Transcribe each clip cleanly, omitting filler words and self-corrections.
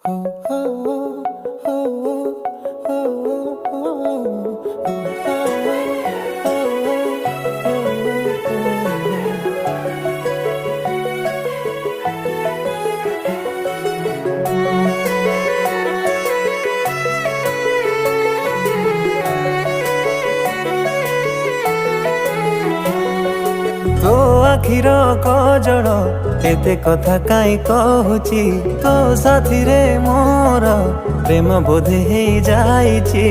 तो आखिर कजड़ एते कथा काई कहूची तो साथी रे मोर प्रेम बोधे हे जाइची।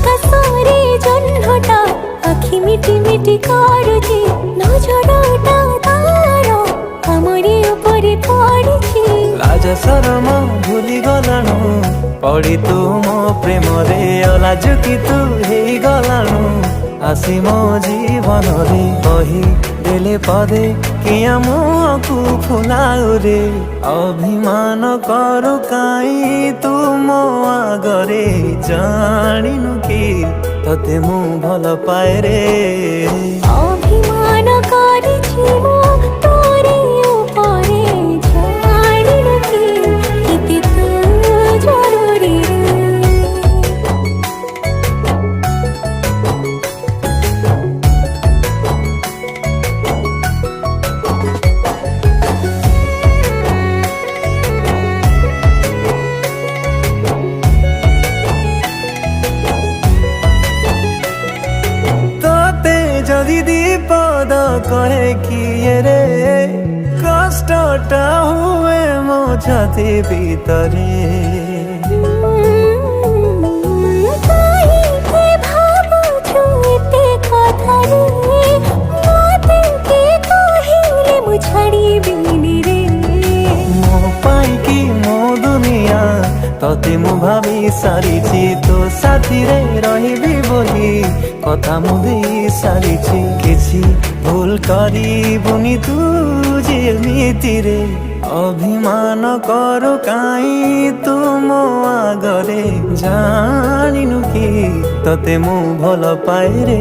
कसरे जन्हटा आखि मिटी मिटी कारुची नजरटा तार हमरी उपरे पड़िची। लाज शरम भूली गलाणु पड़ी तू मो प्रेम रे अलाजुकी तू हे गलाणु आसी मो जीवन रे कही देले पदे किया मुहकु फुलाउ रे अभिमान करू काई तू मो आगरे जानिनु कि तते मु भल पाए रे। अभिमान करिछि मो तोरे उपरे जानिनु कि केते तू जरूरी जदि दीपद कहे किए रे कष्टटा हुए मो छाती भीतरे। तते मु भावी सारिछि तो साथी रे रहिबी बोली कथा मु देई सारिछि किछि भूल करिबुनि तू जेमिति रे अभिमान करू काई तू मो आगरे जानिनु कि तते मु भल पाए रे।